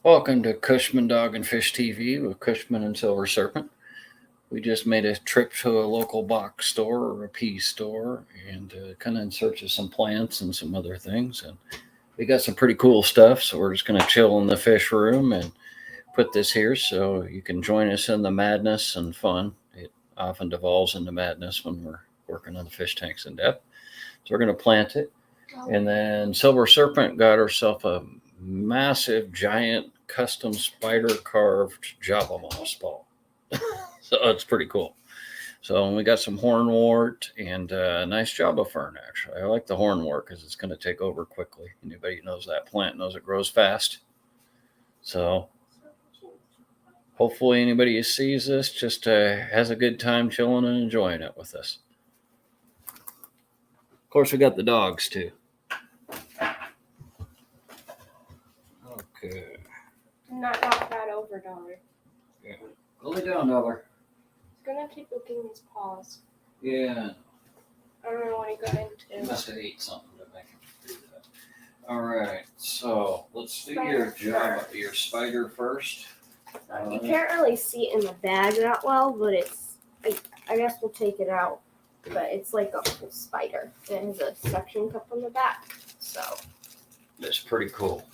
Welcome to Cushman Dog and Fish TV with Cushman and Silver Serpent. We just made a trip to a local box store or a pea store and kind of in search of some plants and some other things. And we got some pretty cool stuff, so we're just going to chill in the fish room and put this here so you can join us in the madness and fun. It often devolves into madness when we're working on the fish tanks in depth. So we're going to plant it. And then Silver Serpent got herself a massive, giant, custom spider carved Java moss ball. So it's pretty cool. So we got some Hornwort and a nice Java Fern, actually. I like the Hornwort because it's going to take over quickly. Anybody who knows that plant knows it grows fast. So hopefully anybody who sees this just has a good time chilling and enjoying it with us. Of course, we got the dogs, too. Okay. Not knock that over, Dollar. Yeah. Go lay down, Dollar. He's gonna keep licking his paws. Yeah. I don't know what he got He into. must have ate something to make him do that. All right. So let's do your spider first. You can't really see it in the bag that well, but it's. I guess we'll take it out. But it's like a full spider. It has a suction cup on the back. So. That's pretty cool.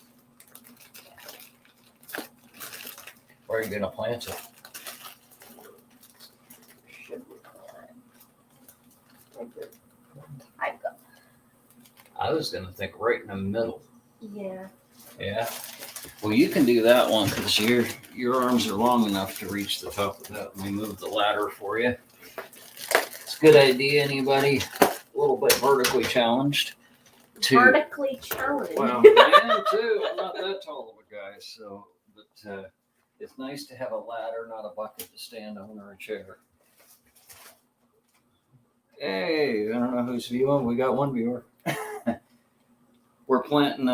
Where are you gonna plant it? I was gonna think right in the middle. Yeah. Yeah. Well, you can do that one because your arms are long enough to reach the top of that. Let me move the ladder for you. It's a good idea. Anybody a little bit vertically challenged? Vertically challenged. Well, I am too. I'm not that tall of a guy, so but it's nice to have a ladder, not a bucket to stand on or a chair. Hey, I don't know who's viewing. We got one viewer. We're planting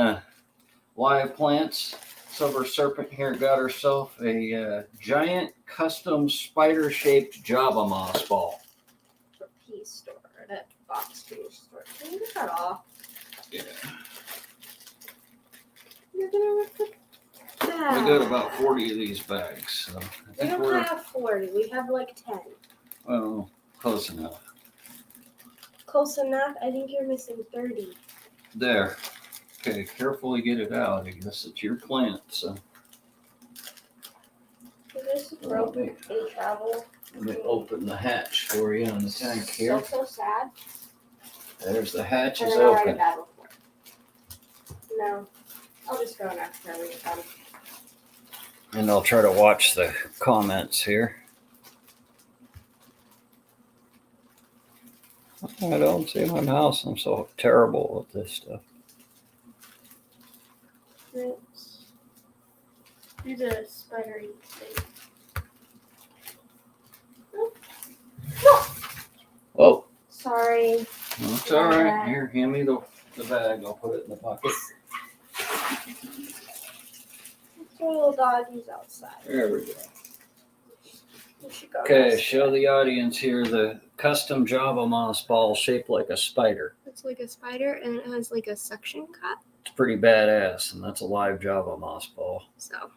live plants. Silver Serpent here got herself a giant custom spider-shaped Java moss ball. A pea store, that box pea store. Can you get that off? Yeah. You're gonna rip the bag. We got about 40 of these bags. So We don't have 40. We have like 10. Well, close enough. Close enough. I think you're missing 30. There. Okay, carefully get it out. I guess it's your plant, so. This is broken. They travel. Let me open the hatch for you on the tank here. So sad. There's the hatch is And I'll write open. a bad report. No. I'll just go next time we get done. And I'll try to watch the comments here. I don't see my mouse. I'm so terrible with this stuff. Let's do the spidery thing. No! Oh, Sorry. it's all right. Here, hand me the bag. I'll put it in the pocket. Let's little doggies outside. There we go. We should go Okay, outside. show the audience here the custom Java moss ball shaped like a spider. It's like a spider and it has like a suction cup. It's pretty badass, and that's a live Java moss ball. So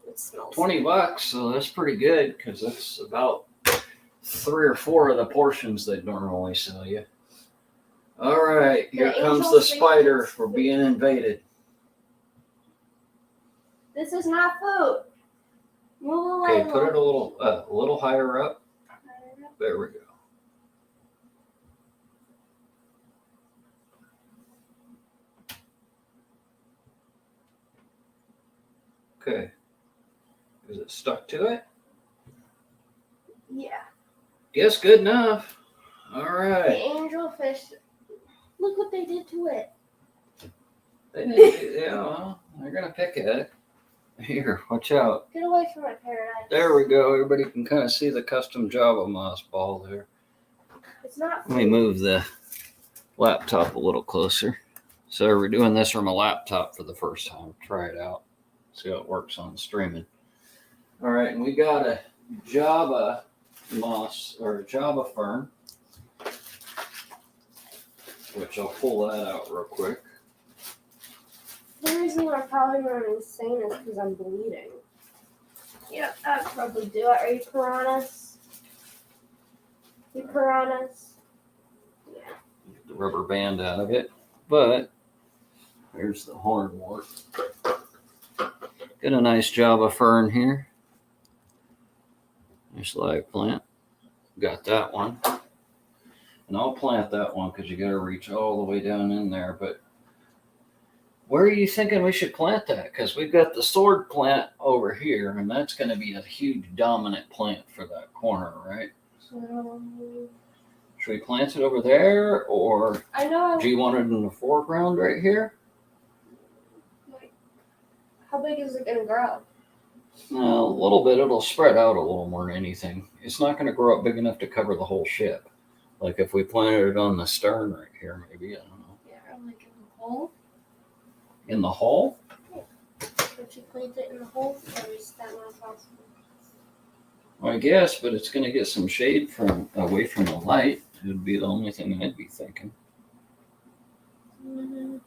it smells $20, so that's pretty good because that's about 3 or 4 of the portions they'd normally sell you. All right, here comes the spider. We're being invaded. This is not food. Move away. Okay, put it a little higher up. There we go. Okay. Is it stuck to it? Yeah. Yes, good enough. All The right. angelfish. Look what they did to it. They did, yeah, well, they're going to pick at it. Here, watch out. Get away from my paradise. There we go. Everybody can kind of see the custom Java moss ball there. It's not Let me food. move the laptop a little closer. So we're doing this from a laptop for the first time. Try it out. See how it works on streaming. All right, and we got a Java moss or Java Fern, which I'll pull that out real quick. There is reason I'm probably going insane is because I'm bleeding. Yeah, I'd probably do it. Are you piranhas? You piranhas? Yeah. Get the rubber band out of it. But here's the hornwort. Did a nice job of fern here. Nice live plant. Got that one. And I'll plant that one because you got to reach all the way down in there. But where are you thinking we should plant that? Because we've got the sword plant over here, and that's going to be a huge dominant plant for that corner, right? Should we plant it over there, or I know. do you want it in the foreground right here? How big is it going to grow? No, a little bit. It'll spread out a little more than anything. It's not going to grow up big enough to cover the whole ship. Like if we planted it on the stern right here, maybe, I don't know. Yeah, like in the hole. In the hole? Yeah. Don't you plant it in the hole, or is that not possible? Well, I guess, but it's going to get some shade from away from the light. It would be the only thing I'd be thinking. Mm-hmm.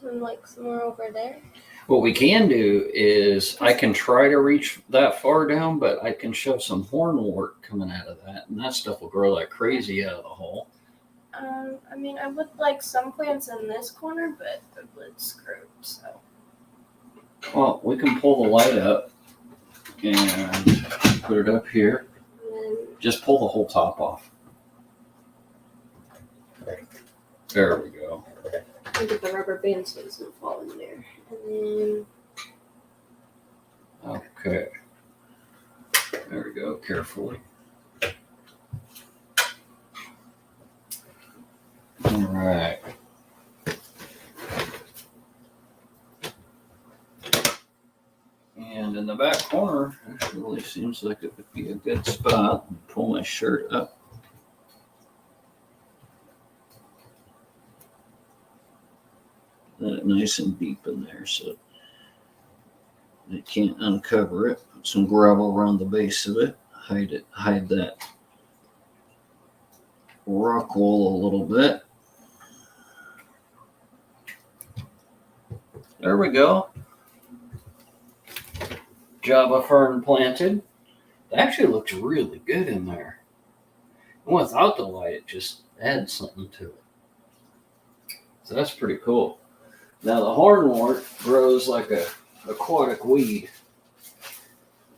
And like somewhere over there. What we can do is I can try to reach that far down, but I can shove some hornwort coming out of that, and that stuff will grow like crazy out of the hole. I mean, I would like some plants in this corner, but the wood's screwed, so. Well, we can pull the light up and put it up here. And Just pull the whole top off. There we go. then get the rubber band so it doesn't fall in there. And then Okay. There we go, carefully. All right. And in the back corner, it really seems like it would be a good spot. Pull my shirt up. Let it nice and deep in there so it can't uncover it. Put some gravel around the base of it. Hide that rock wool a little bit. There we go. Java fern planted. It actually looks really good in there. And without the light, it just adds something to it. So that's pretty cool. Now the hornwort grows like a aquatic weed.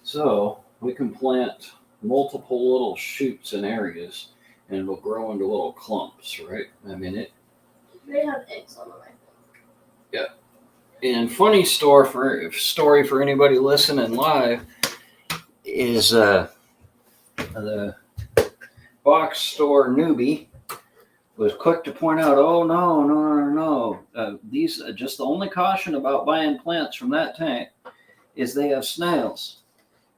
So we can plant multiple little shoots in areas and it'll grow into little clumps, right? I mean they have eggs on them, I think. Yeah. And funny story for anybody listening live is the box store newbie was quick to point out, oh no. These just the only caution about buying plants from that tank is they have snails.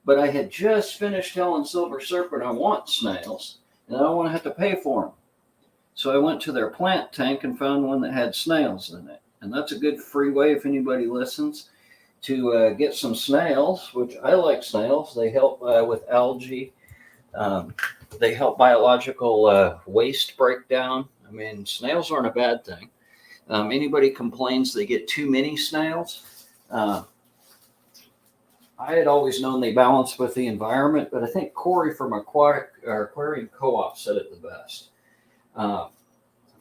But I had just finished telling Silver Serpent I want snails and I don't want to have to pay for them. So I went to their plant tank and found one that had snails in it. And that's a good free way, if anybody listens, to get some snails, which I like snails. They help with algae. They help biological waste breakdown. I mean, snails aren't a bad thing. Anybody complains they get too many snails. I had always known they balance with the environment, but I think Corey from Aquarium Co-op said it the best.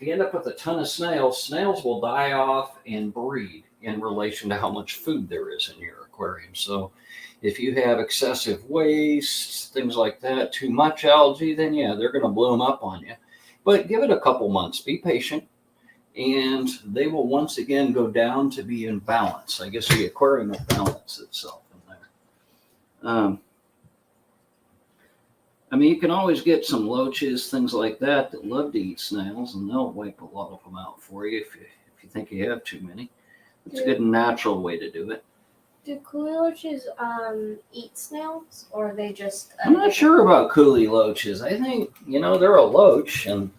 If you end up with a ton of snails will die off and breed in relation to how much food there is in your aquarium. So if you have excessive waste, things like that, too much algae, then yeah, they're going to bloom up on you. But give it a couple months, be patient, and they will once again go down to be in balance. I guess the aquarium will balance itself in there. I mean, you can always get some loaches, things like that love to eat snails, and they'll wipe a lot of them out for you if you think you have too many. It's a good natural way to do it. Do coolie loaches eat snails, or are they just? I'm not sure about coolie loaches. I think, they're a loach, and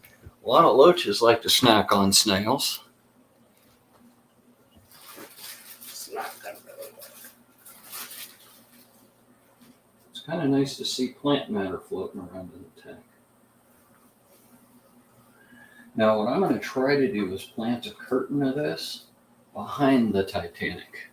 a lot of loaches like to snack on snails. It's not gonna really work. It's kind of nice to see plant matter floating around in the tank. Now, what I'm going to try to do is plant a curtain of this behind the Titanic.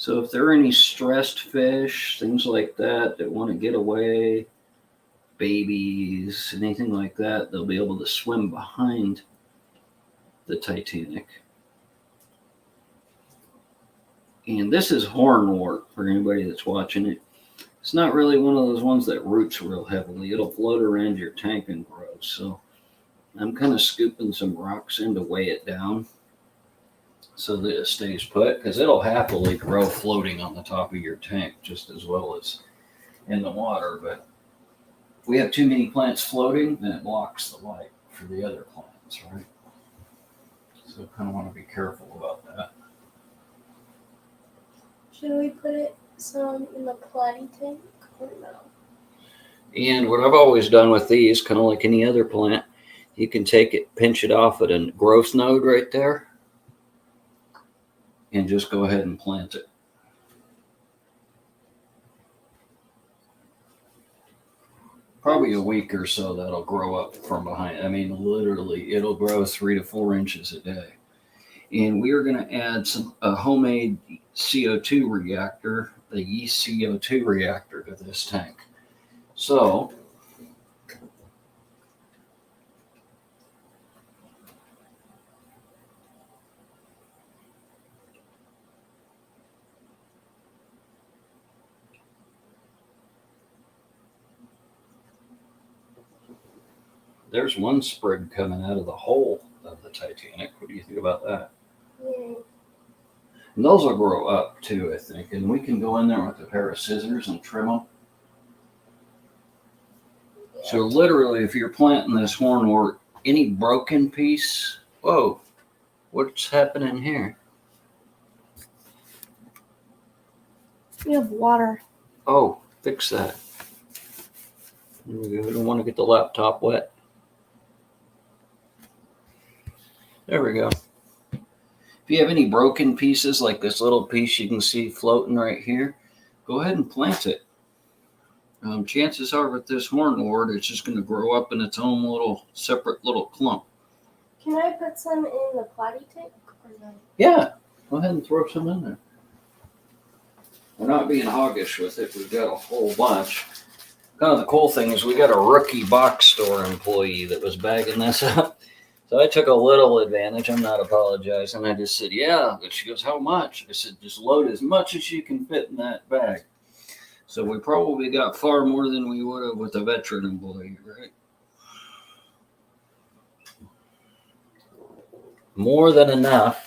So if there are any stressed fish, things like that want to get away, babies, anything like that, they'll be able to swim behind the Titanic. And this is hornwort for anybody that's watching it. It's not really one of those ones that roots real heavily. It'll float around your tank and grow. So I'm kind of scooping some rocks in to weigh it down so that it stays put, because it'll happily grow floating on the top of your tank just as well as in the water. But if we have too many plants floating, then it blocks the light for the other plants, right? So I kind of want to be careful about that. Should we put it some in the platy tank or no? And what I've always done with these, kind of like any other plant, you can take it, pinch it off at a growth node right there, and just go ahead and plant it. Probably a week or so that'll grow up from behind. I mean, literally, it'll grow 3 to 4 inches a day. And we are going to add a homemade CO2 reactor, the yeast CO2 reactor, to this tank. So there's one sprig coming out of the hole of the Titanic. What do you think about that? Yeah. And those will grow up too, I think. And we can go in there with a pair of scissors and trim them. Yeah. So literally, if you're planting this hornwort, any broken piece, whoa, what's happening here? You have water. Oh, fix that. There we go. We don't want to get the laptop wet. There we go. If you have any broken pieces, like this little piece you can see floating right here, go ahead and plant it. Chances are with this hornwort, it's just going to grow up in its own little separate little clump. Can I put some in the platy tank or no? Yeah, go ahead and throw some in there. We're not being hoggish with it. We've got a whole bunch. Kind of the cool thing is we got a rookie box store employee that was bagging this up. So I took a little advantage. I'm not apologizing. I just said, yeah. But she goes, how much? I said, just load as much as you can fit in that bag. So we probably got far more than we would have with a veteran employee, right? More than enough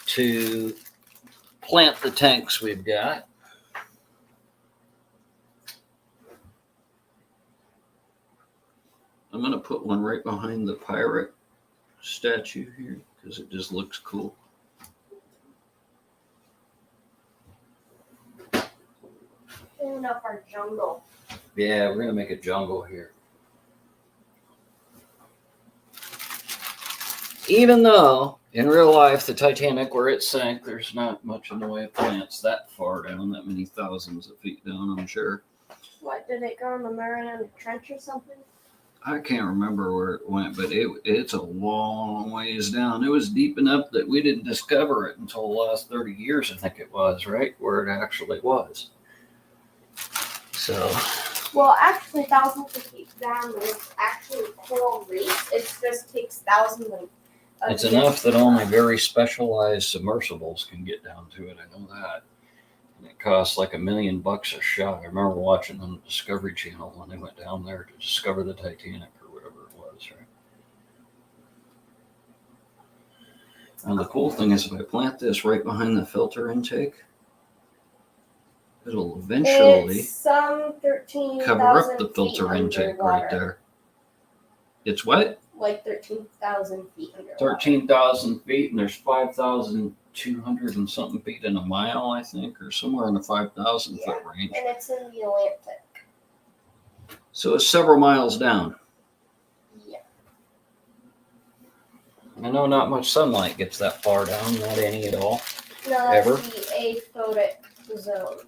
to plant the tanks we've got. I'm going to put one right behind the pirate statue here because it just looks cool. Filling up our jungle. Yeah, we're going to make a jungle here. Even though in real life, the Titanic, where it sank, there's not much in the way of plants that far down, that many thousands of feet down, I'm sure. What, did it go in the Mariana Trench or something? I can't remember where it went, but it's a long ways down. It was deep enough that we didn't discover it until the last 30 years, I think it was, right? Where it actually was. So. Well, actually, thousands of feet down, there's actually coral reefs. It just takes thousands of it's enough that only very specialized submersibles can get down to it. I know that. And it costs like $1 million a shot. I remember watching on the Discovery Channel when they went down there to discover the Titanic or whatever it was, right? And the cool thing is if I plant this right behind the filter intake, it'll eventually some 13,000 cover up the filter intake right there. It's what? Like 13,000 feet under 13,000 feet, and there's 5,200 and something feet in a mile, I think, or somewhere in the 5,000 foot range. And it's in the Atlantic. So it's several miles down. Yeah. I know not much sunlight gets that far down, not any at all. No, that's ever. the aphotic zone.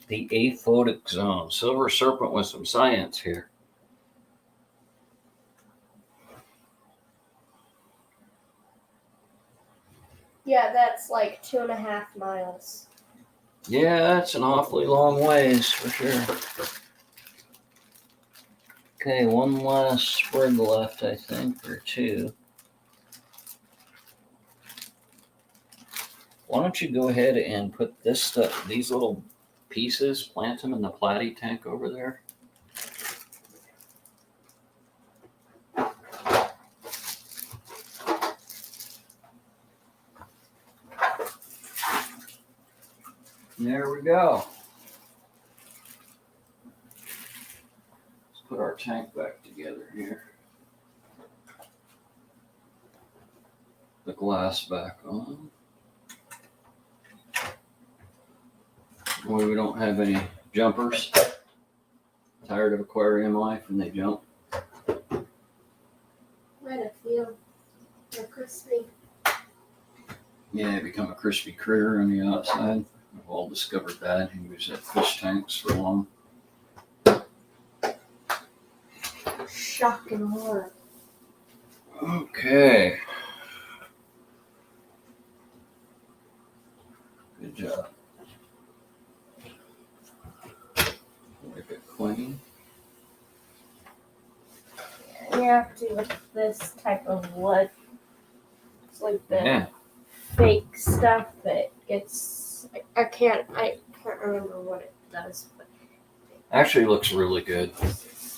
The aphotic zone. Silver serpent with some science here. Yeah, that's like 2.5 miles. Yeah, that's an awfully long ways for sure. Okay, one last sprig left, I think, or two. Why don't you go ahead and put this stuff, these little pieces, plant them in the platy tank over there. There we go. Let's put our tank back together here. The glass back on. Boy, we don't have any jumpers. Tired of aquarium life and they jump. Quite a few. They're crispy. Yeah, they become a crispy critter on the outside. We've all discovered that. He was at fish tanks for long. Shock and horror. Okay. Good job. Wipe it clean. You have to with this type of wood. It's like the Yeah. fake stuff that gets. I can't remember what it does. But Actually looks really good.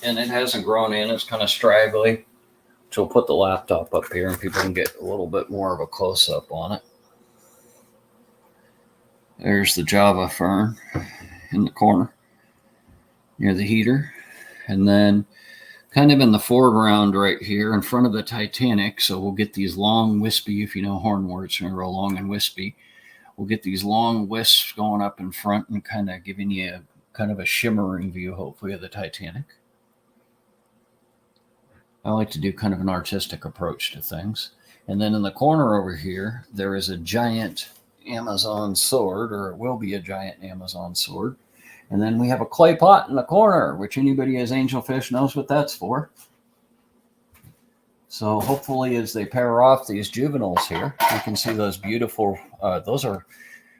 And it hasn't grown in. It's kind of straggly. So we'll put the laptop up here and people can get a little bit more of a close-up on it. There's the Java fern in the corner near the heater. And then kind of in the foreground right here in front of the Titanic. So we'll get these long wispy, if you know hornworts, they're real long and wispy. We'll get these long wisps going up in front and kind of giving you a kind of a shimmering view, hopefully, of the Titanic. I like to do kind of an artistic approach to things. And then in the corner over here, there is a giant Amazon sword, or it will be a giant Amazon sword. And then we have a clay pot in the corner, which anybody who has angelfish knows what that's for. So hopefully as they pair off these juveniles here, you can see those beautiful, those are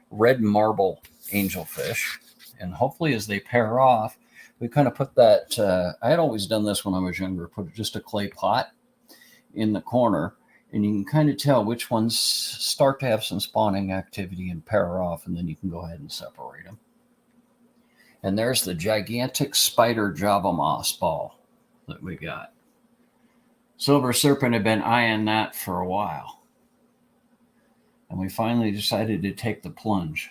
red marble angelfish. And hopefully as they pair off, we kind of put that, I had always done this when I was younger, put just a clay pot in the corner, and you can kind of tell which ones start to have some spawning activity and pair off, and then you can go ahead and separate them. And there's the gigantic spider Java moss ball that we got. Silver Serpent had been eyeing that for a while. And we finally decided to take the plunge.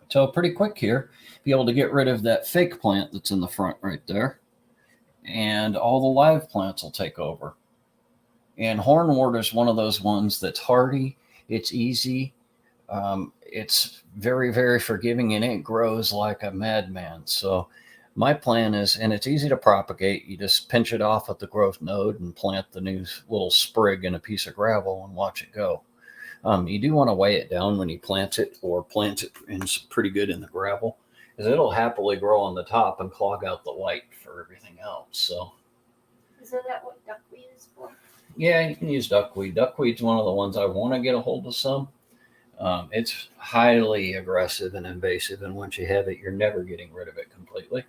So pretty quick here, be able to get rid of that fake plant that's in the front right there. And all the live plants will take over. And Hornwort is one of those ones that's hardy, it's easy, it's very, very forgiving, and it grows like a madman. So my plan is, and it's easy to propagate, you just pinch it off at the growth node and plant the new little sprig in a piece of gravel and watch it go. You do want to weigh it down when you plant it, or plant it in pretty good in the gravel, because it'll happily grow on the top and clog out the light for everything else. So, isn't that what duckweed is for? Yeah, you can use duckweed. Duckweed's one of the ones I want to get a hold of some. It's highly aggressive and invasive, and once you have it, you're never getting rid of it completely.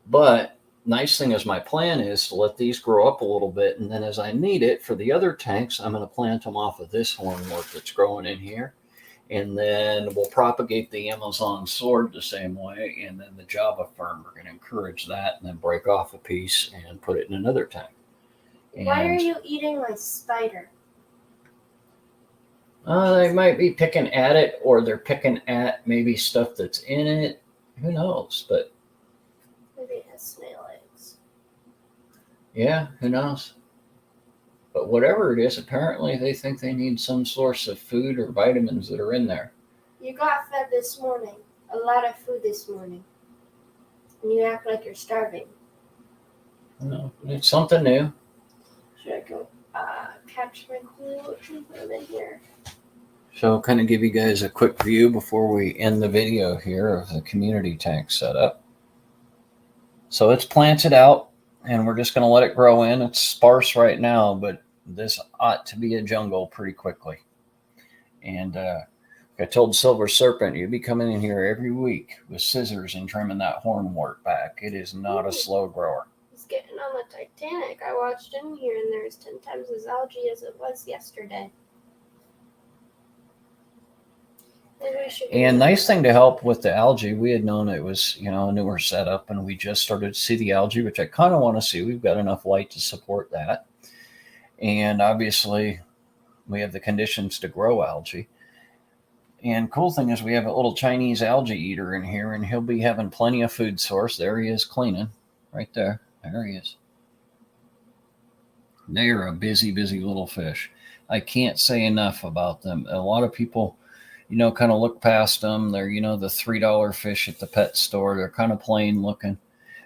But nice thing is, my plan is to let these grow up a little bit, and then as I need it for the other tanks, I'm going to plant them off of this hornwort that's growing in here. And then we'll propagate the Amazon sword the same way, and then the Java fern, we're going to encourage that, and then break off a piece and put it in another tank. Why are you eating my spider? They might be picking at it, or they're picking at maybe stuff that's in it. Who knows? But Maybe it has snail eggs. Yeah, who knows? But whatever it is, apparently they think they need some source of food or vitamins that are in there. You got fed this morning. A lot of food this morning. And you act like you're starving. No, it's something new. Should I go catch my clue and put them in here? So I'll kind of give you guys a quick view before we end the video here of the community tank setup. So it's planted out, and we're just going to let it grow in. It's sparse right now, but this ought to be a jungle pretty quickly. And I told Silver Serpent, you'll be coming in here every week with scissors and trimming that hornwort back. It is not a slow grower. It's getting on the Titanic. I watched in here and there's 10 times as algae as it was yesterday. And nice thing to help with the algae, we had known it was, a newer setup, and we just started to see the algae, which I kind of want to see. We've got enough light to support that. And obviously, we have the conditions to grow algae. And cool thing is we have a little Chinese algae eater in here, and he'll be having plenty of food source. There he is cleaning, right there. There he is. They are a busy, busy little fish. I can't say enough about them. A lot of people, kind of look past them. They're, the $3 fish at the pet store. They're kind of plain looking,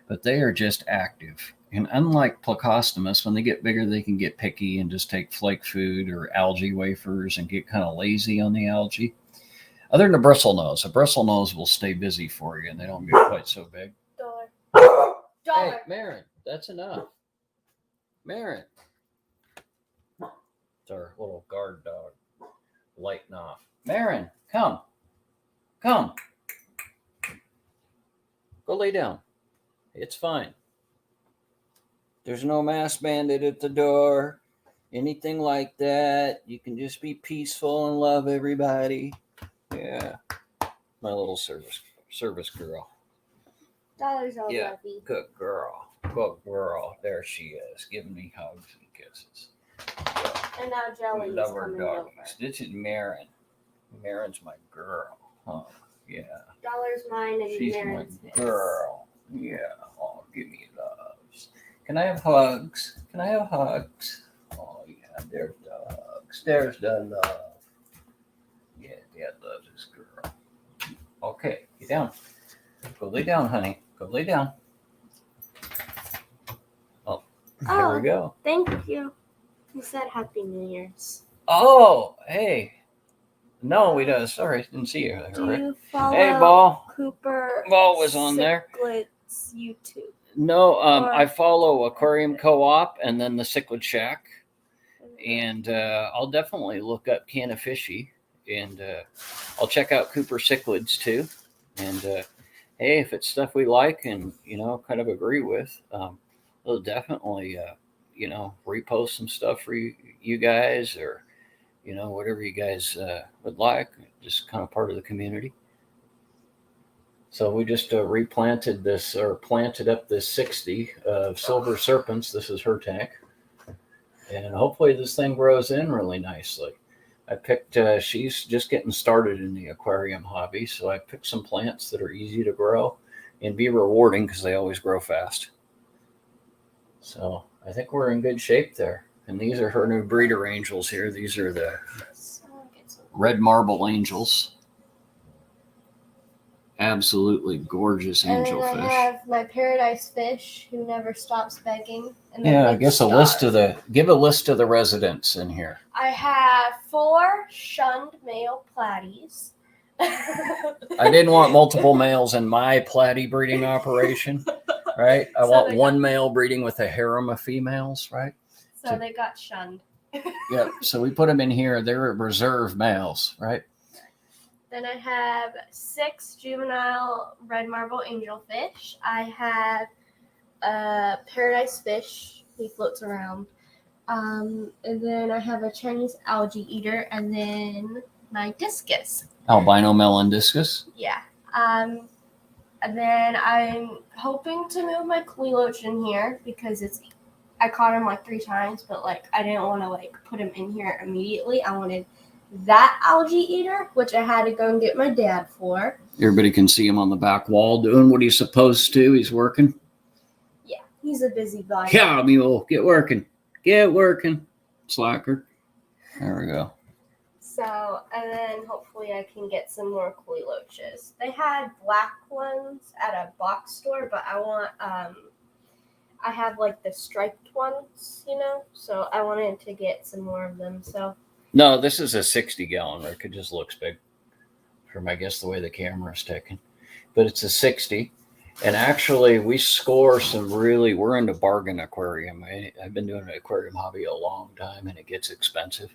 but they are just active. And unlike Plecostomus, when they get bigger, they can get picky and just take flake food or algae wafers and get kind of lazy on the algae. Other than a bristlenose will stay busy for you, and they don't get quite so big. $1. Hey, Marin, that's enough. Marin. It's our little guard dog lighting off. Marin, come. Come. Go lay down. It's fine. There's no mask bandit at the door. Anything like that. You can just be peaceful and love everybody. Yeah. My little service girl. $1 all Yeah. lovey. Good girl. Good girl. There she is, giving me hugs and kisses. Yeah. And now Jelly is Love her coming doggies. over. This is Marin. Marin's my girl. Oh, yeah. $1's mine and She's Marin's my his. girl. Yeah. Oh, give me loves. Can I have hugs? Can I have hugs? Oh, yeah. There's the hugs. There's the love. Yeah, Dad loves his girl. Okay, get down. Go lay down, honey. Go lay down. Oh, there we go. Thank you. You said Happy New Year's. Oh, hey. No, we don't. Sorry, I didn't see you there. Do Right? you follow Hey, Ball. Cooper Ball was on there. Cichlids YouTube? No, Or- I follow Aquarium Co-op and then the Cichlid Shack. And I'll definitely look up Can of Fishy. And I'll check out Cooper Cichlids too. And hey, if it's stuff we like and, kind of agree with, we'll definitely, repost some stuff for you guys or, whatever you guys would like, just kind of part of the community. So we just planted up this 60 of silver serpents. This is her tank. And hopefully this thing grows in really nicely. I picked, she's just getting started in the aquarium hobby. So I picked some plants that are easy to grow and be rewarding because they always grow fast. So I think we're in good shape there. And these are her new breeder angels here. These are the red marble angels. Absolutely gorgeous angelfish. And I have my paradise fish who never stops begging. And Yeah, I guess give a list of the residents in here. I have 4 shunned male platies. I didn't want multiple males in my platy breeding operation, right? I want one male breeding with a harem of females, right? So they got shunned. Yeah, so we put them in here. They're reserve males, right? Then I have 6 juvenile red marble angelfish. I have a paradise fish. He floats around. And then I have a Chinese algae eater. And then my discus. Albino Melon Discus. Yeah. And then I'm hoping to move my Queeloach in here because I caught him like 3 times, but I didn't want to put him in here immediately. I wanted that algae eater, which I had to go and get my dad for. Everybody can see him on the back wall doing what he's supposed to. He's working. Yeah, he's a busybody. Yeah, mule, get working. Get working, slacker. There we go. So, and then hopefully I can get some more Queeloaches. They had black ones at a box store, but I want, I have the striped ones, so I wanted to get some more of them, so. No, this is a 60-gallon, Rick. It just looks big from, I guess, the way the camera is taken. But it's a 60. And actually, we score we're into bargain aquarium. I've been doing an aquarium hobby a long time, and it gets expensive.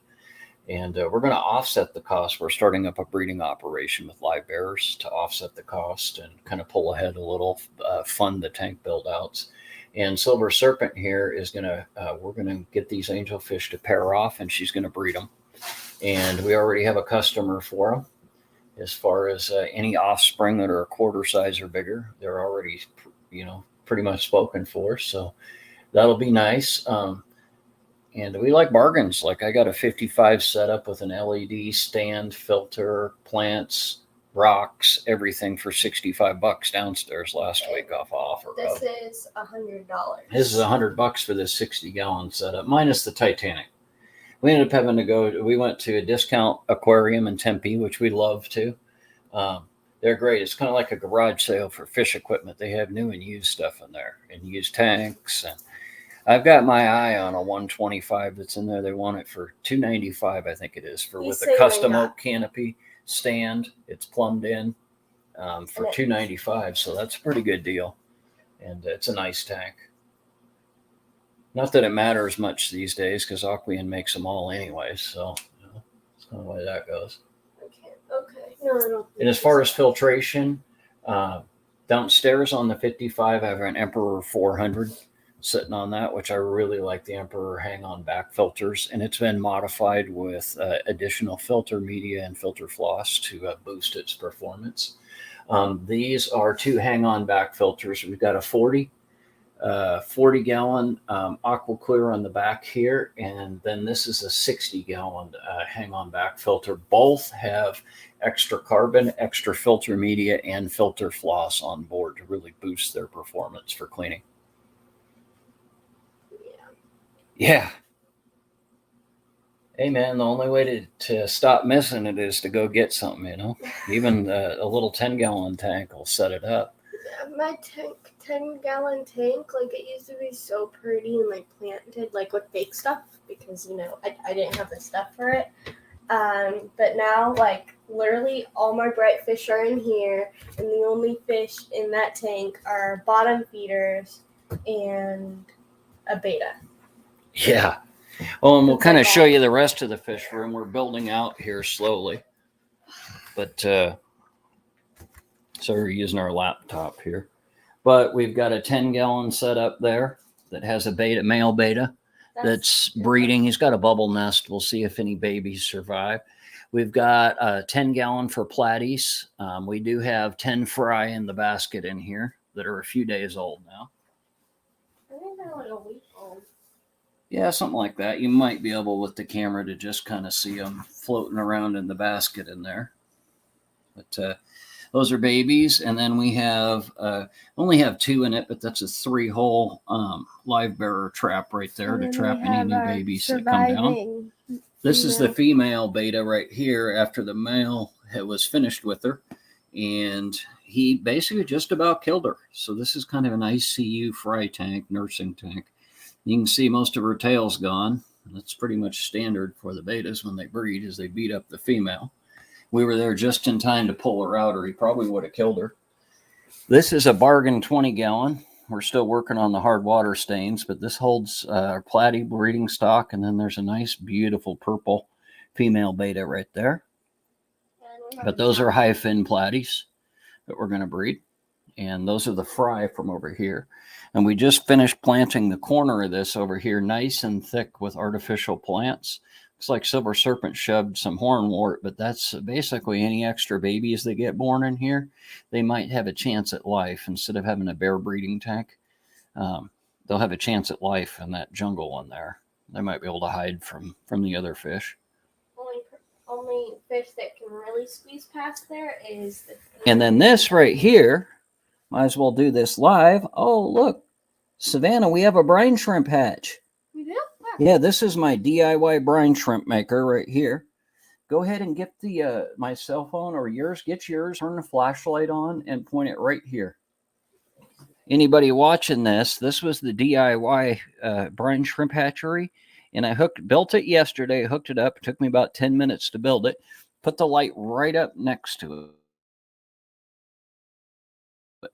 And we're going to offset the cost. We're starting up a breeding operation with live bearers to offset the cost and kind of pull ahead a little, fund the tank build outs. And Silver Serpent here is going to, we're going to get these angelfish to pair off, and she's going to breed them. And we already have a customer for them. As far as any offspring that are a quarter size or bigger, they're already, pretty much spoken for. So that'll be nice. And we like bargains. Like I got a 55 setup with an LED stand, filter, plants, rocks, everything for $65 downstairs last week off offer. This is $100. This is $100 for this 60-gallon setup, minus the Titanic. We ended up having to go. We went to a discount aquarium in Tempe, which we love too. They're great. It's kind of like a garage sale for fish equipment. They have new and used stuff in there, and used tanks. And I've got my eye on a 125 that's in there. They want it for $295, I think it is, for with a custom oak canopy stand. It's plumbed in for $295, so that's a pretty good deal, and it's a nice tank. Not that it matters much these days because Aquian makes them all anyways, so that's kind of the way that goes. Okay. No, I don't. And as far as filtration, downstairs on the 55, I have an Emperor 400 sitting on that, which I really like, the Emperor hang-on back filters, and it's been modified with additional filter media and filter floss to boost its performance. These are two hang-on back filters. We've got a 40-gallon aqua clear on the back here, and then this is a 60-gallon hang-on back filter. Both have extra carbon, extra filter media, and filter floss on board to really boost their performance for cleaning. Yeah. Hey, man, the only way to stop missing it is to go get something, Even a little 10-gallon tank will set it up. My 10-gallon tank, like, it used to be so pretty and, like, planted, like, with fake stuff because, I didn't have the stuff for it. But now, like, literally all my bright fish are in here, and the only fish in that tank are bottom feeders and a beta. Yeah. Oh, and we'll kind of show you the rest of the fish room. We're building out here slowly. But, so we're using our laptop here. But we've got a 10-gallon setup there that has a beta, male beta that's breeding. He's got a bubble nest. We'll see if any babies survive. We've got a 10-gallon for platies. We do have 10 fry in the basket in here that are a few days old now. I think they're like a week old. Yeah, something like that. You might be able with the camera to just kind of see them floating around in the basket in there. But those are babies. And then we have only have 2 in it, but that's a 3-hole live bearer trap right there to trap any new babies that come down. This is the female beta right here after the male was finished with her. And he basically just about killed her. So this is kind of an ICU fry tank, nursing tank. You can see most of her tail's gone. That's pretty much standard for the betas when they breed, is they beat up the female. We were there just in time to pull her out, or he probably would have killed her. This is a bargain 20-gallon. We're still working on the hard water stains, but this holds our platy breeding stock, and then there's a nice, beautiful purple female beta right there. But those are high fin platies that we're going to breed. And those are the fry from over here. And we just finished planting the corner of this over here nice and thick with artificial plants. Looks like Silver Serpent shoved some hornwort, but that's basically any extra babies that get born in here. They might have a chance at life instead of having a bare breeding tank. They'll have a chance at life in that jungle in there. They might be able to hide from the other fish. Only fish that can really squeeze past there is the... And then this right here, might as well do this live. Oh, look, Savannah, we have a brine shrimp hatch. We do? Yeah, this is my DIY brine shrimp maker right here. Go ahead and get the my cell phone or yours. Get yours, turn the flashlight on, and point it right here. Anybody watching this, this was the DIY brine shrimp hatchery. And I built it yesterday, hooked it up. It took me about 10 minutes to build it. Put the light right up next to it. I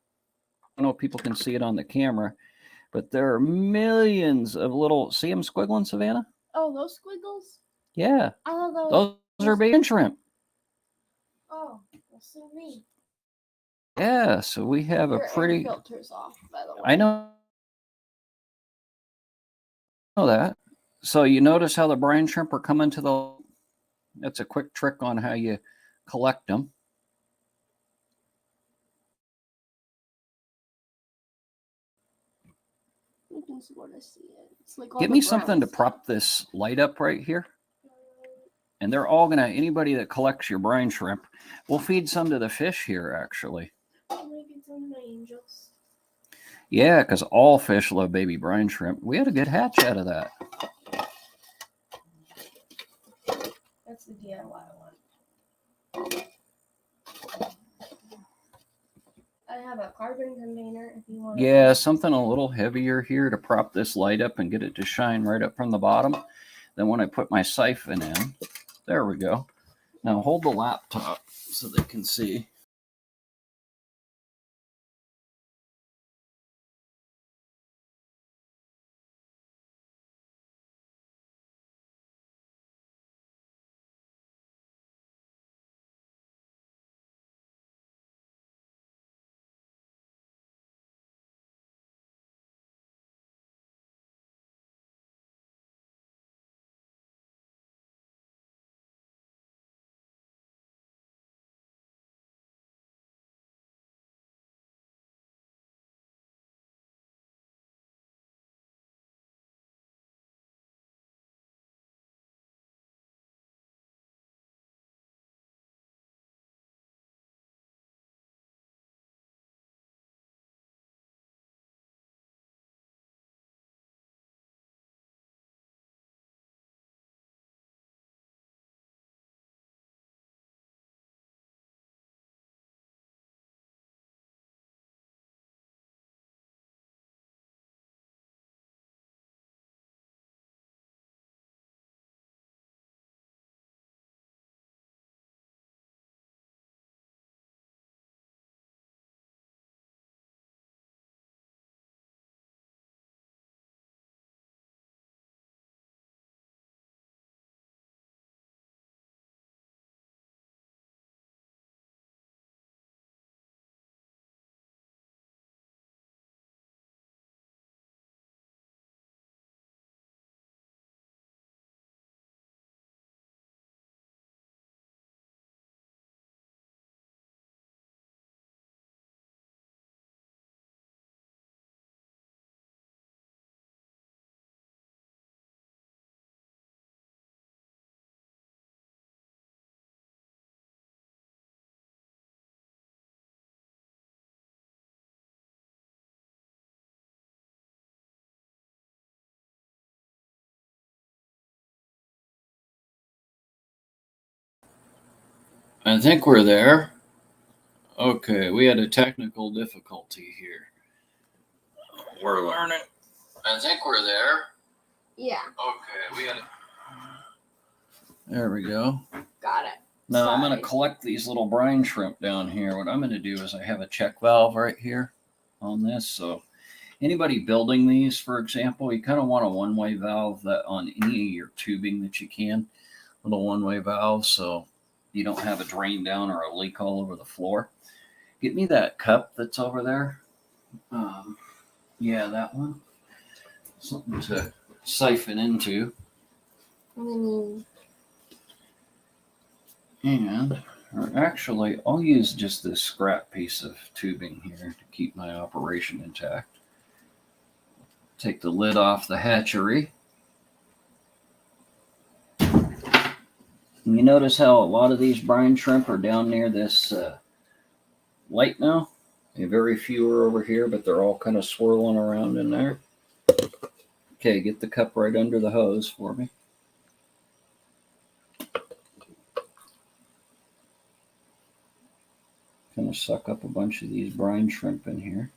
don't know if people can see it on the camera, but there are millions of little, see them squiggling, Savannah? Oh, those squiggles? Yeah, Oh, those are baby shrimp. Oh, that's so neat. Yeah, so we have Your a pretty. air filter's off, by the way. I know that. So you notice how the brine shrimp are coming to the. That's a quick trick on how you collect them. You can sort of see it. It's like Give me something to prop this light up right here. And they're all gonna, anybody that collects your brine shrimp, we'll feed some to the fish here actually. Maybe some of my angels. Yeah, because all fish love baby brine shrimp. We had a good hatch out of that. That's the DIY one. I have a carbon container if you want. Yeah, something a little heavier here to prop this light up and get it to shine right up from the bottom. Then when I put my siphon in, there we go. Now hold the laptop so they can see. I think we're there. Okay, we had a technical difficulty here. We're learning. I think we're there. Yeah. Okay, we had a. There we go. Got it. Now I'm going to collect these little brine shrimp down here. What I'm going to do is I have a check valve right here on this. So anybody building these, for example, you kind of want a one-way valve that on any of your tubing that you can, little one-way valve, so you don't have a drain down or a leak all over the floor. Get me that cup that's over there. Yeah, that one. Something to siphon into. And or actually, I'll use just this scrap piece of tubing here to keep my operation intact. Take the lid off the hatchery. And you notice how a lot of these brine shrimp are down near this light now? Very few are over here, but they're all kind of swirling around in there. Okay, get the cup right under the hose for me. Kind of suck up a bunch of these brine shrimp in here.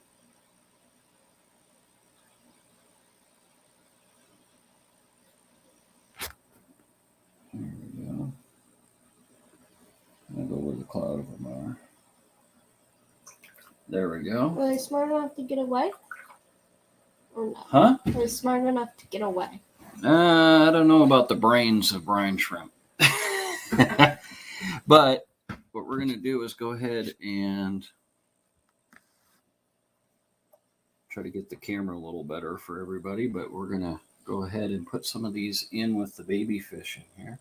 There we go. I'll go where the cloud of them are. There we go. Were they smart enough to get away? Or no? Huh? Were they smart enough to get away? I don't know about the brains of brine shrimp. But what we're going to do is go ahead and try to get the camera a little better for everybody. But we're going to go ahead and put some of these in with the baby fish in here.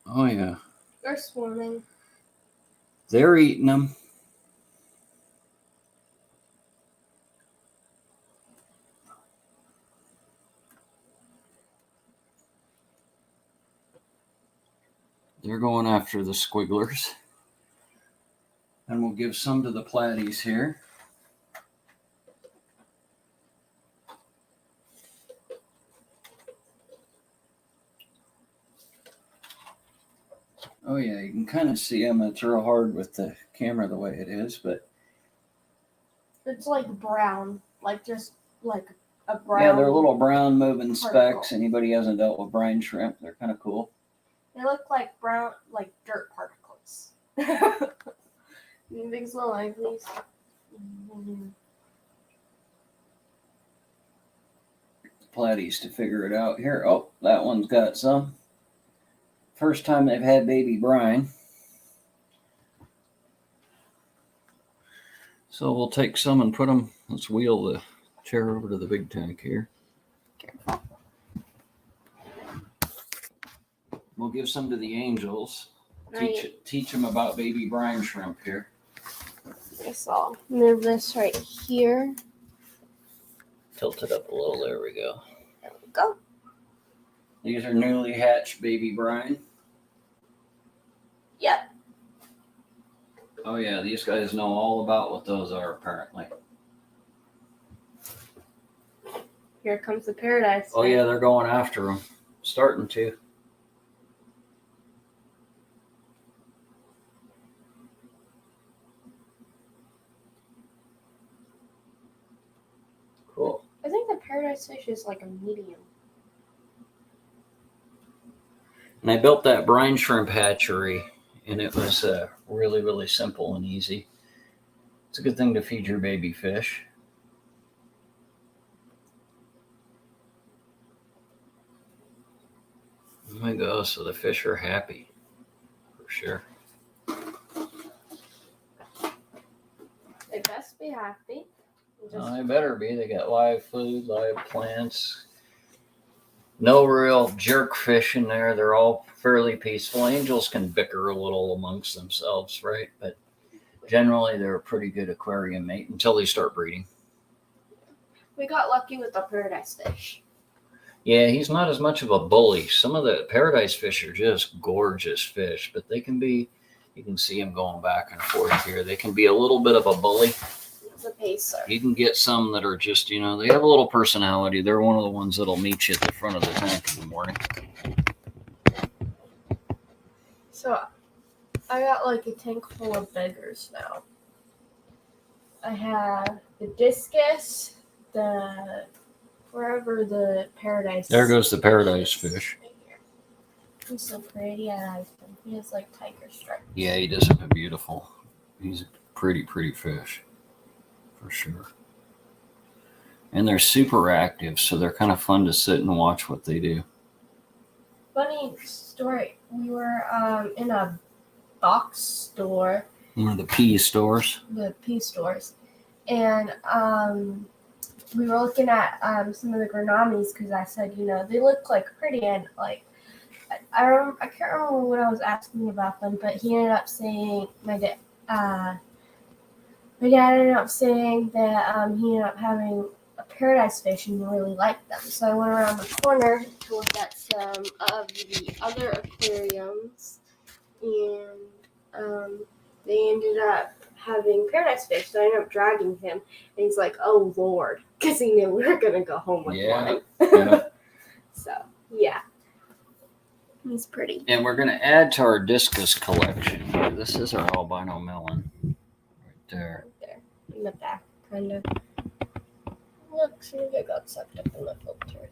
Oh, yeah. They're swarming. They're eating them. They're going after the squigglers. And we'll give some to the platies here. Oh yeah, you can kind of see them. It's real hard with the camera the way it is, but it's like brown, like just like a brown. Yeah, they're little brown moving particle. specks. Anybody hasn't dealt with brine shrimp, they're kind of cool. They look like brown, like dirt particles. You think so, like these? Platies to figure it out here. Oh, that one's got some. First time they've had baby brine. So we'll take some and put them. Let's wheel the chair over to the big tank here. Careful. We'll give some to the angels. Right. Teach them about baby brine shrimp here. Guess I'll move this right here. Tilt it up a little. There we go. There we go. These are newly hatched baby brine. Yep. Oh yeah, these guys know all about what those are apparently. Here comes the paradise. Oh yeah, they're going after them. Starting to. Cool. I think the paradise fish is like a medium. And I built that brine shrimp hatchery, and it was really, really simple and easy. It's a good thing to feed your baby fish. There we go. So the fish are happy, for sure. They best be happy. Oh, they better be. They got live food, live plants. No real jerk fish in there. They're all fairly peaceful. Angels can bicker a little amongst themselves, right? But generally, they're a pretty good aquarium mate until they start breeding. We got lucky with the paradise fish. Yeah, he's not as much of a bully. Some of the paradise fish are just gorgeous fish, but they can be, you can see them going back and forth here. They can be a little bit of a bully. It's a pacer. You can get some that are just, they have a little personality. They're one of the ones that'll meet you at the front of the tank in the morning. So, I got like a tank full of beggars now. I have the discus, wherever the paradise. There goes the paradise fish. He's so pretty. I like him. He has like tiger stripes. Yeah, he does look beautiful. He's a pretty, pretty fish. For sure. And they're super active, so they're kind of fun to sit and watch what they do. Funny story. We were in a box store. One of the pea stores. The pea stores. And we were looking at some of the granamis because I said, they look like pretty, and like I can't remember what I was asking about them, but he ended up saying my dad ended up saying that he ended up having a paradise fish and really liked them. So I went around the corner to look at some of the other aquariums, and they ended up having paradise fish. So I ended up dragging him, and he's like, "Oh Lord," because he knew we were gonna go home with one. Yeah. So yeah, he's pretty. And we're gonna add to our discus collection. This is our albino melon, right there. In the back, kind of. Look, see if it got sucked up in the filter.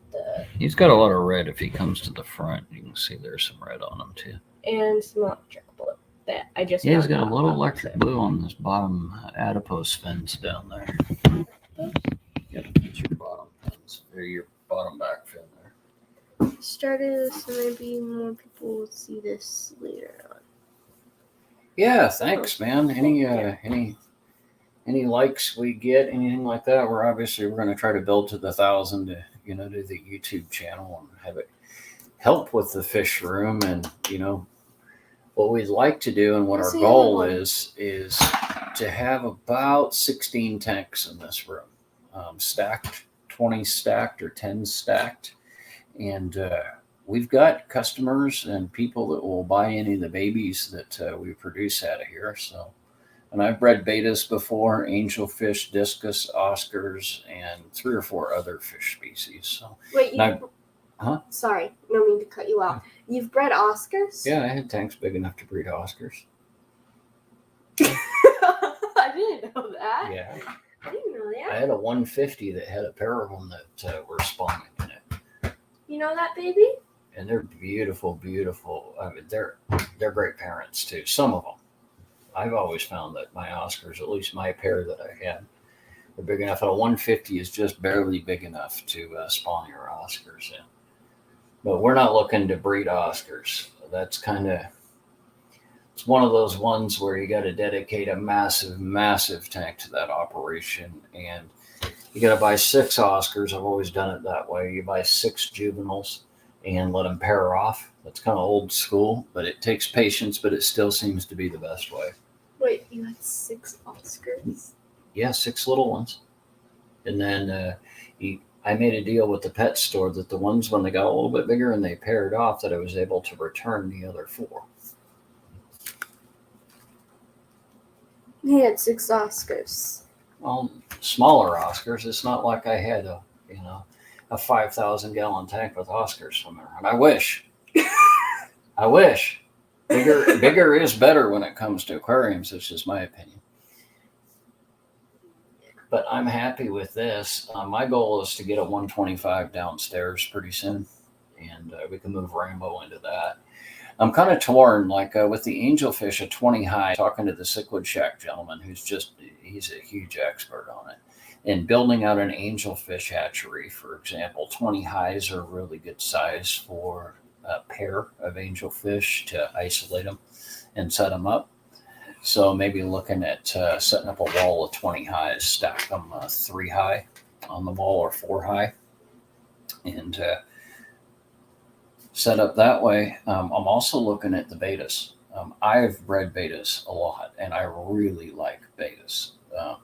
He's got a lot of red if he comes to the front. You can see there's some red on him too. And some electric blue that I just. Yeah, he's got a little electric blue on this bottom adipose fins down there. It's your bottom back fin there. Started, so maybe more people will see this later on. Yeah, thanks, man. Any likes we get, anything like that, we're going to try to build to the 1,000 to do the YouTube channel and have it help with the fish room. And what we'd like to do and what our goal is to have about 16 tanks in this room, stacked, 20 stacked or 10 stacked. And we've got customers and people that will buy any of the babies that we produce out of here. So, and I've bred betas before, angelfish, discus, Oscars, and 3 or 4 other fish species. So, wait, sorry, no mean to cut you off. You've bred Oscars? Yeah, I had tanks big enough to breed Oscars. I didn't know that. Yeah. I didn't know that. I had a 150 that had a pair of them that were spawning in it. You know that, baby? And they're beautiful, beautiful. I mean, they're great parents too. Some of them. I've always found that my Oscars, at least my pair that I had, were big enough. A 150 is just barely big enough to spawn your Oscars in. But we're not looking to breed Oscars. That's it's one of those ones where you got to dedicate a massive, massive tank to that operation. And you got to buy 6 Oscars. I've always done it that way. You buy 6 juveniles and let them pair off. That's kind of old school, but it takes patience, but it still seems to be the best way. Wait, you had 6 Oscars? Yeah, 6 little ones. And then I made a deal with the pet store that the ones, when they got a little bit bigger and they paired off, that I was able to return the other 4. He had 6 Oscars. Well, smaller Oscars. It's not like I had a 5,000 gallon tank with Oscars swimming around. I wish. I wish. Bigger is better when it comes to aquariums. It's just my opinion. But I'm happy with this. My goal is to get a 125 downstairs pretty soon, and we can move Rainbow into that. I'm kind of torn, like with the angelfish, a 20 high, talking to the Cichlid Shack gentleman he's a huge expert on it. And building out an angelfish hatchery, for example, 20 highs are a really good size for a pair of angelfish to isolate them and set them up. So maybe looking at setting up a wall of 20 highs, stack them 3 high on the wall or 4 high, and set up that way. I'm also looking at the betas. I've bred betas a lot, and I really like betas. I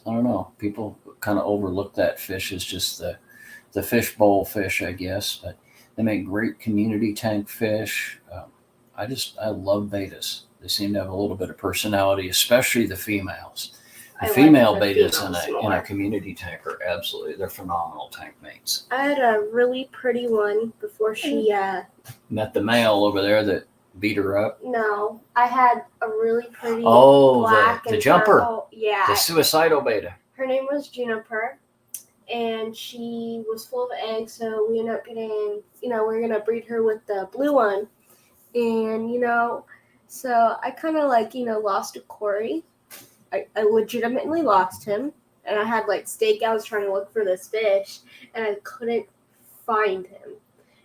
don't know. People kind of overlook that fish as just the fishbowl fish, I guess, but they make great community tank fish. I love betas. They seem to have a little bit of personality, especially the females. The female betas in a community tank are they're phenomenal tank mates. I had a really pretty one before she met the male over there that beat her up. No, I had a really pretty black the jumper. Purple. Yeah. The suicidal beta. Her name was Juniper, and she was full of eggs, so we ended up getting, we're going to breed her with the blue one. And, so I kind of lost a Corey. I legitimately lost him, and I had stakeouts trying to look for this fish, and I couldn't find him.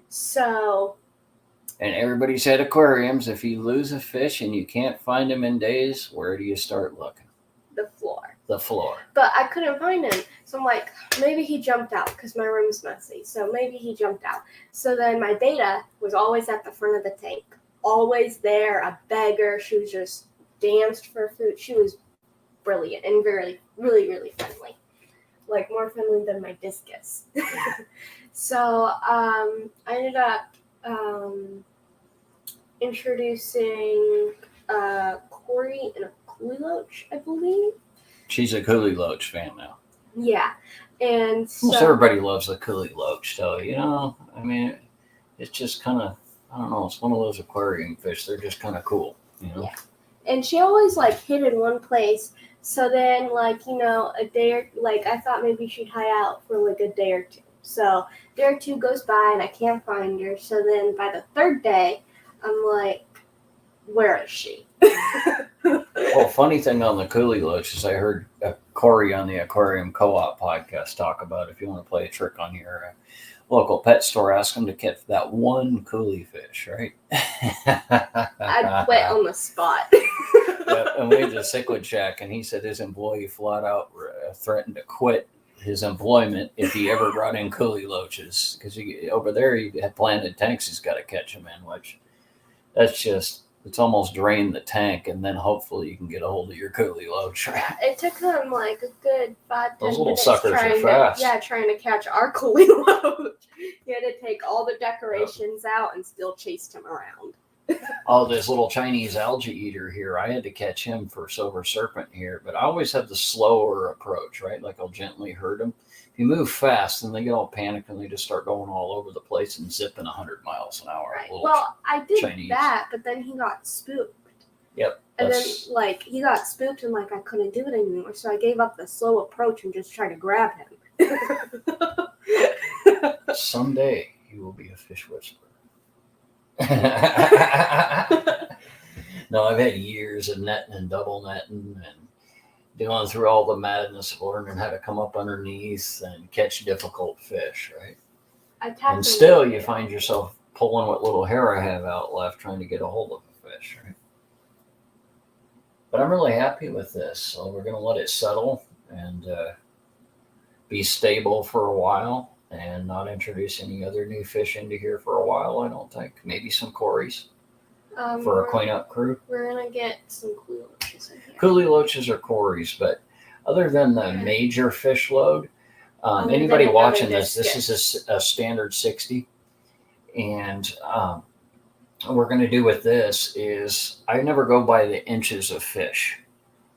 So. And everybody's at aquariums. If you lose a fish and you can't find him in days, where do you start looking? The floor. The floor. But I couldn't find him. So I'm like, maybe he jumped out because my room's messy. So maybe he jumped out. So then my beta was always at the front of the tank. Always there, a beggar. She was just danced for food. She was brilliant and very, really, really friendly. More friendly than my Discus. So I ended up introducing Corey and a Coolie Loach, I believe. She's a Coolie Loach fan now. Yeah. And so almost everybody loves the Coolie Loach, though. It's just kind of, I don't know, it's one of those aquarium fish. They're just kind of cool, Yeah. And she always hid in one place. So then a day or I thought maybe she'd hide out for a day or 2. So a day or 2 goes by and I can't find her. So then by the 3rd day, I'm like, where is she? Well, funny thing on the coolie loach is I heard Corey on the Aquarium Co-op podcast talk about if you want to play a trick on your local pet store, ask them to catch that one coolie fish, right? I'd quit on the spot. Yeah, and we had a cichlid shack, and he said his employee flat out threatened to quit his employment if he ever brought in coolie loaches, because over there he had planted tanks he's got to catch them in, which that's just, it's almost drained the tank, and then hopefully you can get a hold of your coolie loach. It took them like a good 5-10 Those little minutes suckers are fast. trying to catch our coolie loach. You had to take all the decorations out and still chased him around. Oh, this little Chinese algae eater here, I had to catch him for silver serpent here, but I always have the slower approach, right? Like I'll gently herd them. If you move fast, then they get all panicked and they just start going all over the place and zipping 100 miles an hour. Right. Well, I did Chinese. that, but then he got spooked. Yep. And then, like, he got spooked and, like, I couldn't do it anymore. So I gave up the slow approach and just tried to grab him. Someday you will be a fish whisperer. No, I've had years of netting and double netting and going through all the madness of learning how to come up underneath and catch difficult fish, right? And still you find yourself pulling what little hair I have out left trying to get a hold of a fish, right? But I'm really happy with this. So we're going to let it settle and be stable for a while and not introduce any other new fish into here for a while, I don't think. Maybe some cories for a cleanup crew. We're going to get some coolie loaches in here. Coolie loaches are cories, but other than the major fish load, anybody watching this is a standard 60. And what we're going to do with this is I never go by the inches of fish.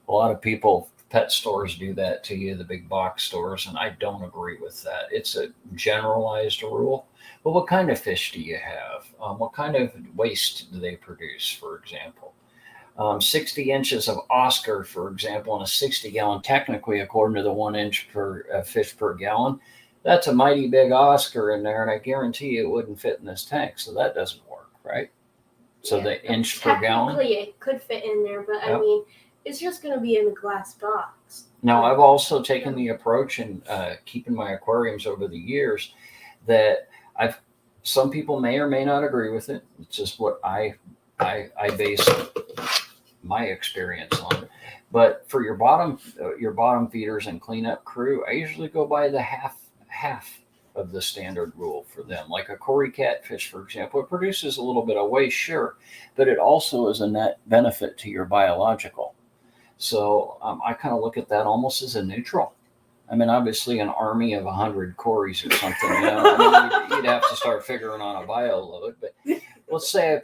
A lot of people, pet stores, do that to you, the big box stores, and I don't agree with that. It's a generalized rule. But what kind of fish do you have? What kind of waste do they produce, for example? 60 inches of Oscar, for example, in a 60-gallon, technically, according to the 1 inch per fish per gallon, that's a mighty big Oscar in there, and I guarantee you it wouldn't fit in this tank, so that doesn't work, right? So the inch per gallon. Technically, it could fit in there, but I mean, it's just going to be in a glass box. Now, I've also taken the approach in keeping my aquariums over the years that some people may or may not agree with it. It's just what I base my experience on. But for your bottom feeders and cleanup crew, I usually go by the half of the standard rule for them. Like a Cory catfish, for example, it produces a little bit of waste, sure, but it also is a net benefit to your biological. So I kind of look at that almost as a neutral. I mean, obviously, an army of 100 cories or something, you know, you'd have to start figuring on a bio load. But let's say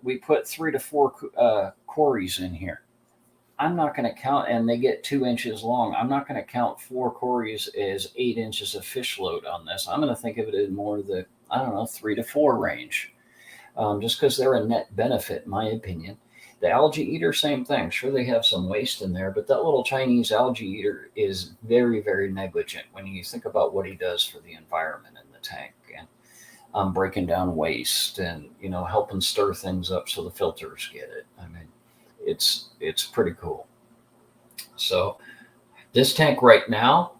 we put 3 to 4 cories in here. I'm not going to count, and they get 2 inches long. I'm not going to count 4 cories as 8 inches of fish load on this. I'm going to think of it as more the, 3 to 4 range, just because they're a net benefit, in my opinion. The algae eater, same thing. Sure, they have some waste in there, but that little Chinese algae eater is very, very negligent when you think about what he does for the environment in the tank and breaking down waste and, helping stir things up so the filters get it. I mean, it's pretty cool. So this tank right now,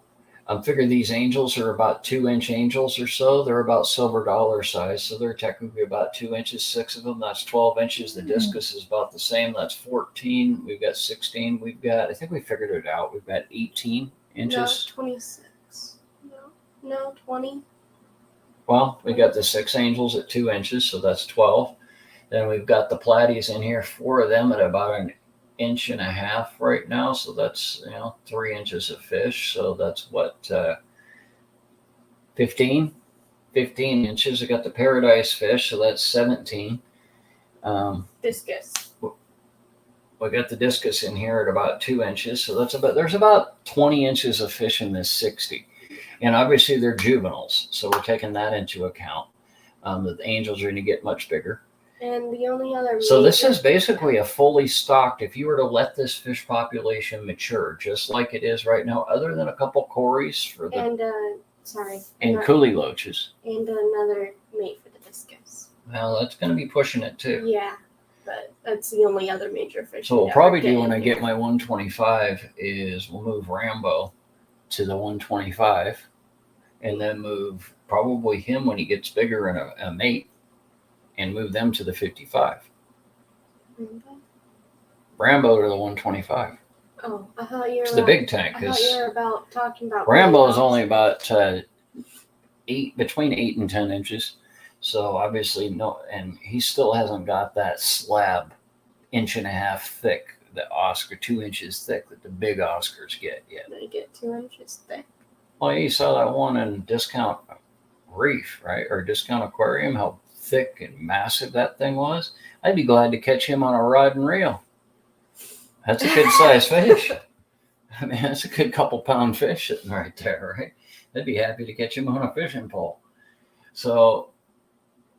I'm figuring these angels are about 2-inch angels or so. They're about silver dollar size. So they're technically about 2 inches, 6 of them. That's 12 inches. The discus is about the same. That's 14. We've got 16. I think we figured it out. We've got 18 inches. No, 26. No, 20. Well, we got the 6 angels at 2 inches. So that's 12. Then we've got the platies in here, 4 of them at about 1.5 inches right now. So that's, 3 inches of fish. So that's what, 15 inches. I got the paradise fish. So that's 17. Discus. We got the discus in here at about 2 inches. So there's about 20 inches of fish in this 60. And obviously they're juveniles. So we're taking that into account. The angels are going to get much bigger. And the only other... So this is basically a fully stocked, if you were to let this fish population mature, just like it is right now, other than a couple cories for the... And coolie loaches. And another mate for the discus. Well, that's going to be pushing it too. Yeah. but that's the only other major fish. So we'd we'll ever probably get do in when I here. get my 125 is we'll move Rambo to the 125 and then move probably him when he gets bigger and a mate and move them to the 55. Rambo to the 125. Oh, I thought you were It's the big tank. I thought you were about talking about Rambo is Rambo. only about between 8 and 10 inches. So obviously no, and he still hasn't got that slab 1.5 inches thick, the Oscar 2 inches thick that the big Oscars get yet. They get 2 inches thick. Well, you saw that one in Discount Reef, right? Or Discount Aquarium, how thick and massive that thing was. I'd be glad to catch him on a rod and reel. That's a good size fish. I mean, that's a good couple pound fish sitting right there, right? I'd be happy to catch him on a fishing pole. So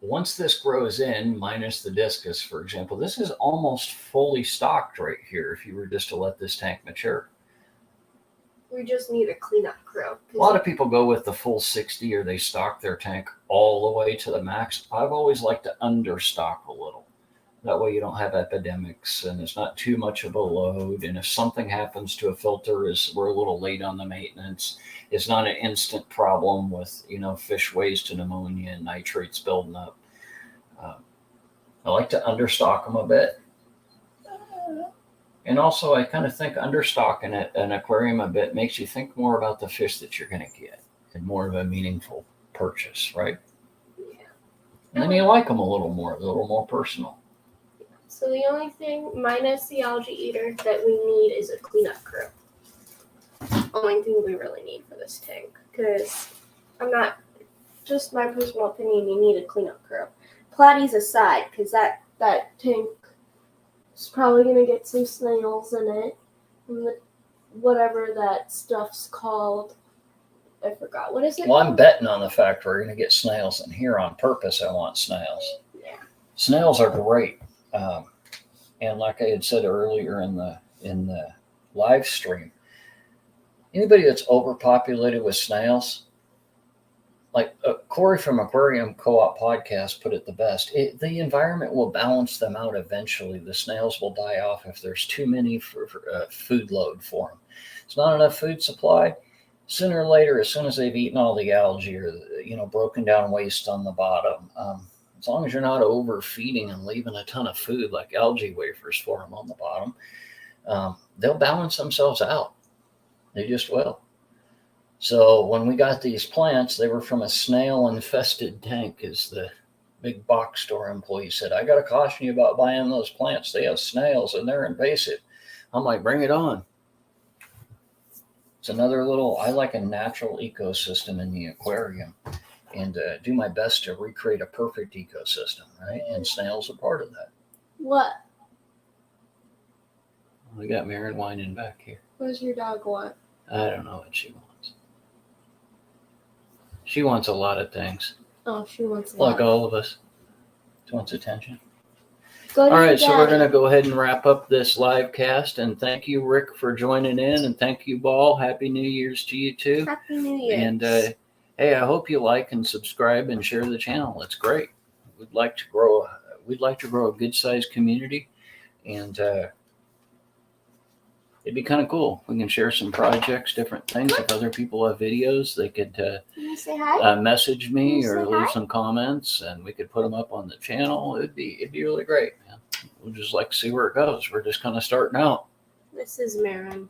once this grows in, minus the Discus, for example, this is almost fully stocked right here if you were just to let this tank mature. We just need a cleanup crew. A lot of people go with the full 60 or they stock their tank all the way to the max. I've always liked to understock a little. That way you don't have epidemics and it's not too much of a load. And if something happens to a filter, we're a little late on the maintenance, it's not an instant problem with, fish waste to pneumonia and nitrates building up. I like to understock them a bit. And also I kind of think understocking an aquarium a bit makes you think more about the fish that you're going to get and more of a meaningful purchase, right? Yeah. And then you like them a little more personal. So the only thing, minus the Algae Eater, that we need is a cleanup crew. Only thing we really need for this tank. Because just my personal opinion, you need a cleanup crew. Platies aside, because that tank is probably going to get some snails in it. And whatever that stuff's called. I forgot. What is it? Well, I'm betting on the fact we're going to get snails in here on purpose. I want snails. Yeah. Snails are great. And like I had said earlier in the live stream, anybody that's overpopulated with snails, like Corey from Aquarium Co-op Podcast put it the best. The environment will balance them out eventually. The snails will die off if there's too many for food load for them. It's not enough food supply. Sooner or later, as soon as they've eaten all the algae or broken down waste on the bottom, as long as you're not overfeeding and leaving a ton of food like algae wafers for them on the bottom, they'll balance themselves out. They just will. So when we got these plants, they were from a snail-infested tank, as the big box store employee said. I got to caution you about buying those plants. They have snails and they're invasive. I'm like, bring it on. It's another I like a natural ecosystem in the aquarium and do my best to recreate a perfect ecosystem, right? And snails are part of that. What? We got Marin whining back here. What does your dog want? I don't know what she wants. She wants a lot of things. Oh, she wants a lot. Like all of us. She wants attention. All right, so we're going to go ahead and wrap up this live cast. And thank you, Rick, for joining in. And thank you, Ball. Happy New Year's to you, too. Happy New Year. And, hey, I hope you like and subscribe and share the channel. It's great. We'd like to grow a good-sized community. And it'd be kind of cool. We can share some projects, different things. If other people have videos, they could Can you say hi? message me or leave hi? some comments, and we could put them up on the channel. It'd be really great, man. We'll just like to see where it goes. We're just kind of starting out. This is Marin.